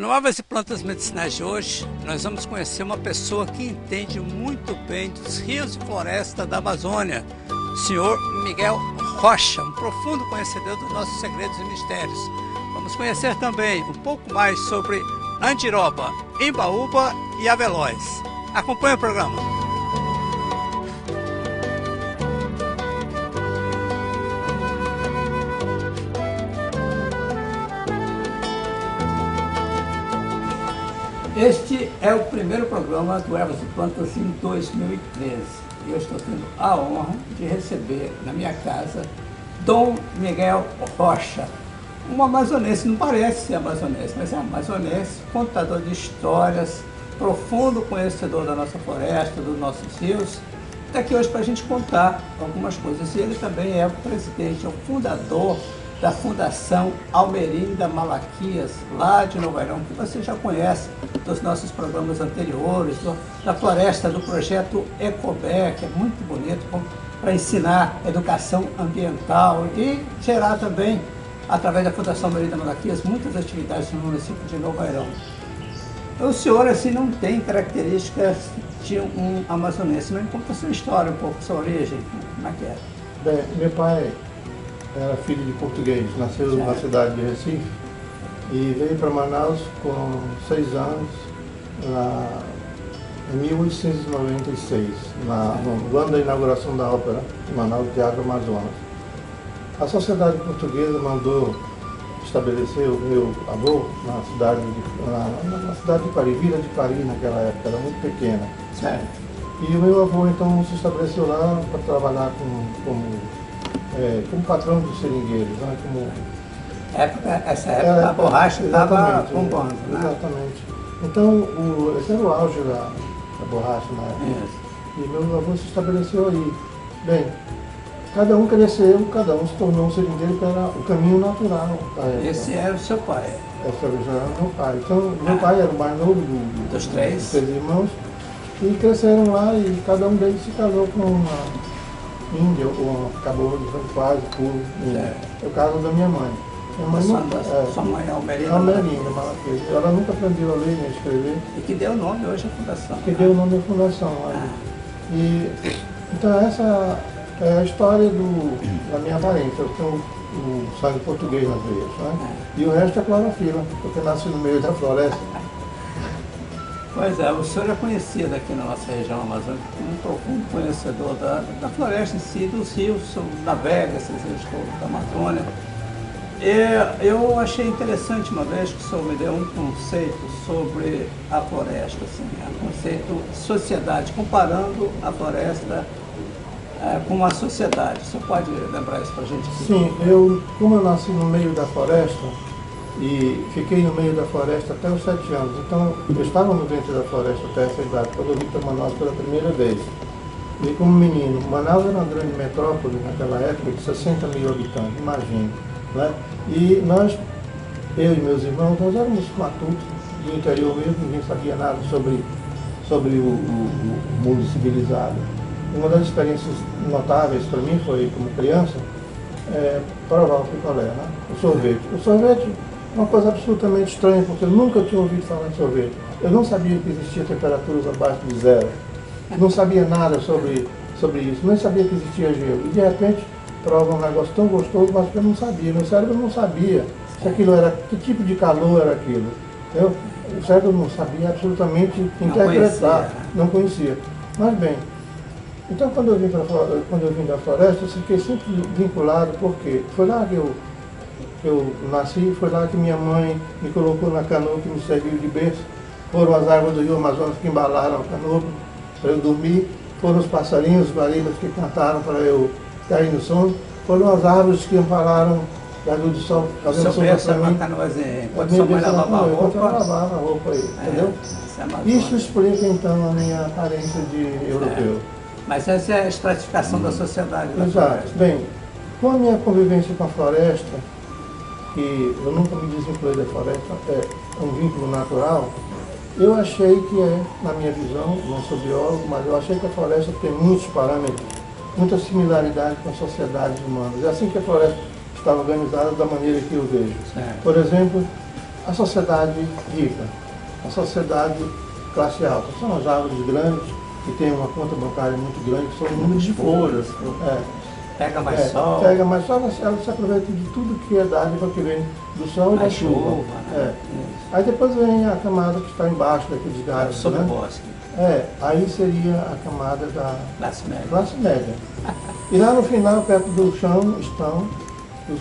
No Árvores e Plantas Medicinais de hoje, nós vamos conhecer uma pessoa que entende muito bem dos rios e floresta da Amazônia, o senhor Miguel Rocha, um profundo conhecedor dos nossos segredos e mistérios. Vamos conhecer também um pouco mais sobre Andiroba, Imbaúba e Avelóis. Acompanhe o programa. Este é o primeiro programa do Árvores e Plantas em 2013. E eu estou tendo a honra de receber na minha casa Dom Miguel Rocha, um amazonense, não parece ser amazonense, mas é amazonense, contador de histórias, profundo conhecedor da nossa floresta, dos nossos rios. Está aqui hoje para a gente contar algumas coisas. E ele também é o presidente, é o fundador da Fundação Almerinda Malaquias, lá de Novo Airão, que você já conhece dos nossos programas anteriores, da floresta, do projeto Ecober, que é muito bonito, para ensinar educação ambiental e gerar também, através da Fundação Almerinda Malaquias, muitas atividades no município de Novo Airão. O senhor, assim, não tem características de um amazonense, mas conta a sua história um pouco, sua origem, como é que é? Bem, meu pai era filho de português, nasceu na cidade de Recife e veio para Manaus com 6 anos, em 1896, no ano da inauguração da ópera de Manaus, Teatro Amazonas. A sociedade portuguesa mandou estabelecer o meu avô na cidade de Pari, Vila de Pari naquela época, era muito pequena. Certo. E o meu avô então se estabeleceu lá para trabalhar como patrão dos seringueiros, né? Essa época a borracha estava bombando, né? Exatamente. Então, esse era o auge da borracha na época. E meu avô se estabeleceu aí. Bem, cada um cresceu, cada um se tornou um seringueiro, que era o caminho natural da época. Esse era o seu pai? Esse já era o meu pai. Então, meu pai era o mais novo dos três irmãos, e cresceram lá e cada um deles se casou com uma índia, ou acabou de quase por índia. É o caso da minha mãe. Minha mãe sua mãe é Almerinda Malaquias. Ela nunca aprendeu a ler nem a escrever. E que deu o nome hoje à fundação. Que deu o nome à fundação. Então essa é a história da minha parente. Eu tenho o sangue português nas veias, né? E o resto é clorofila, porque eu nasci no meio da floresta. Pois é, o senhor é conhecido aqui na nossa região amazônica como um profundo conhecedor da floresta em si, dos rios, navega esses rios todos da Amazônia. Eu achei interessante uma vez que o senhor me deu um conceito sobre a floresta, assim, um conceito de sociedade, comparando a floresta com a sociedade. O senhor pode lembrar isso para a gente aqui? Sim, como eu nasci no meio da floresta, e fiquei no meio da floresta até os 7 anos. Então, eu estava no ventre da floresta até essa idade, quando eu vim para Manaus pela primeira vez. E como menino, Manaus era uma grande metrópole naquela época, de 60 mil habitantes, imagine. Né? E nós, eu e meus irmãos, nós éramos matutos do interior mesmo, ninguém sabia nada sobre o mundo civilizado. Uma das experiências notáveis para mim foi, como criança, provar o picolé, né? O sorvete. O sorvete é uma coisa absolutamente estranha, porque eu nunca tinha ouvido falar em sorvete. Eu não sabia que existia temperaturas abaixo de 0. Não sabia nada sobre isso, nem sabia que existia gelo. E de repente prova um negócio tão gostoso, mas que eu não sabia. Meu cérebro não sabia se aquilo era, que tipo de calor era aquilo. O cérebro não sabia absolutamente interpretar, não conhecia. Mas bem, então quando eu vim da floresta, eu fiquei sempre vinculado, porque foi lá que eu nasci, foi lá que minha mãe me colocou na canoa que me serviu de berço. Foram as árvores do rio Amazonas que embalaram a canoa para eu dormir, foram os passarinhos, os guarimbas que cantaram para eu cair no sono, foram as árvores que ampararam da luz do sol, fazendo sombra para mim. Enquanto sua mãe lavava a roupa aí, entendeu? Isso explica então a minha aparência de europeu. Mas essa é a estratificação da sociedade. Exato. Bem, com a minha convivência com a floresta, que eu nunca me desvinculei da floresta, é um vínculo natural, eu achei que na minha visão, não sou biólogo, mas eu achei que a floresta tem muitos parâmetros, muita similaridade com as sociedades humanas. É assim que a floresta está organizada da maneira que eu vejo. Por exemplo, a sociedade rica, a sociedade classe alta. São as árvores grandes, que têm uma conta bancária muito grande, que são um número de folhas. Pega mais sol. Pega mais sol, ela se aproveita de tudo que é dádiva que vem do sol e da chuva. Né? Aí depois vem a camada que está embaixo daqueles galhos. Sobre o bosque. Aí seria a camada da classe média. E lá no final, perto do chão, estão os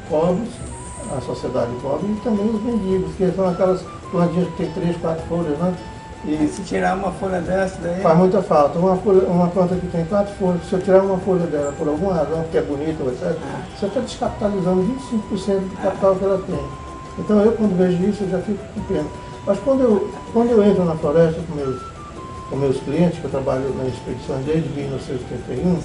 pobres, a sociedade pobre, e também os mendigos, que são aquelas plantinhas que tem 3, 4 folhas, né? E se tirar uma folha dessa daí... Faz muita falta. Uma planta que tem 4 folhas, se eu tirar uma folha dela por alguma razão, porque é bonita, etc., você está descapitalizando 25% do capital que ela tem. Então eu, quando vejo isso, eu já fico com pena. Mas quando eu entro na floresta com meus clientes, que eu trabalho nas expedições desde 1981,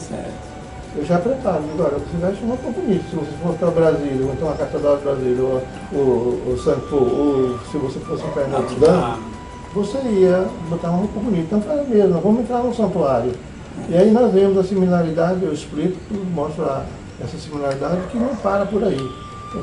eu já preparo. Agora, você vai chamar um bonito. Se você for para Brasília, ou então a Catedral de Brasília, ou Santo, ou se você fosse para Notre Dame, você ia botar uma roupa bonita. Então faz mesmo, vamos entrar no santuário. E aí nós vemos a similaridade, eu explico, mostro essa similaridade que não para por aí.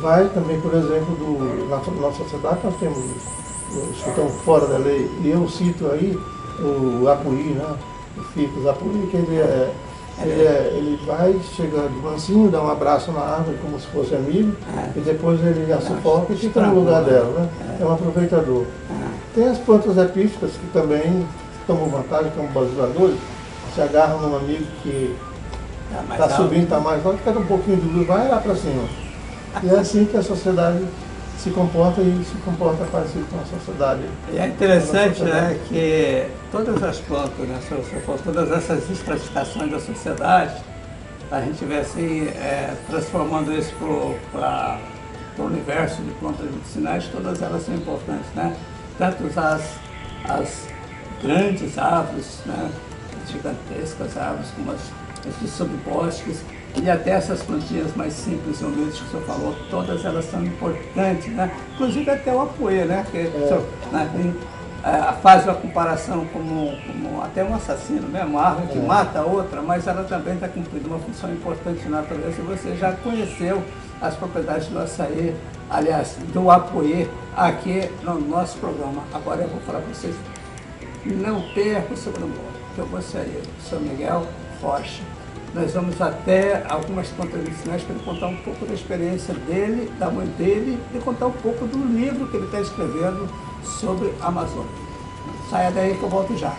Vai também, por exemplo, na nossa sociedade nós temos os que estão fora da lei, e eu cito aí o Apuí, né? O Ficus Apuí, que ele vai chegando de mansinho, dá um abraço na árvore como se fosse amigo, e depois ele a sufoca e fica no lugar dela, né? É um aproveitador. Tem as plantas epífitas que também tomam vantagem como basiladores, se agarram num amigo que está subindo, está mais alto, quer um pouquinho de luz, vai lá para cima. E é assim que a sociedade se comporta e se comporta parecido com a sociedade. E é interessante, né, que todas as plantas, né, todas essas estratificações da sociedade, a gente vê assim, transformando isso para o universo de plantas medicinais, todas elas são importantes, né? Tanto as grandes árvores, né, gigantescas árvores, como esses subbosques, e até essas plantinhas mais simples e humildes que o senhor falou, todas elas são importantes, né? Inclusive até o apoio, né? Que faz uma comparação como até um assassino, né? Uma árvore que mata a outra, mas ela também está cumprindo uma função importante na natureza. E você já conheceu as propriedades do açaí, aliás, do apoio aqui no nosso programa. Agora eu vou falar para vocês, não perca o seu número, que eu vou sair, o Sr. Miguel Rocha. Nós vamos até algumas plantas medicinais para ele contar um pouco da experiência dele, da mãe dele, e contar um pouco do livro que ele está escrevendo sobre a Amazônia. Saia daí que eu volto já.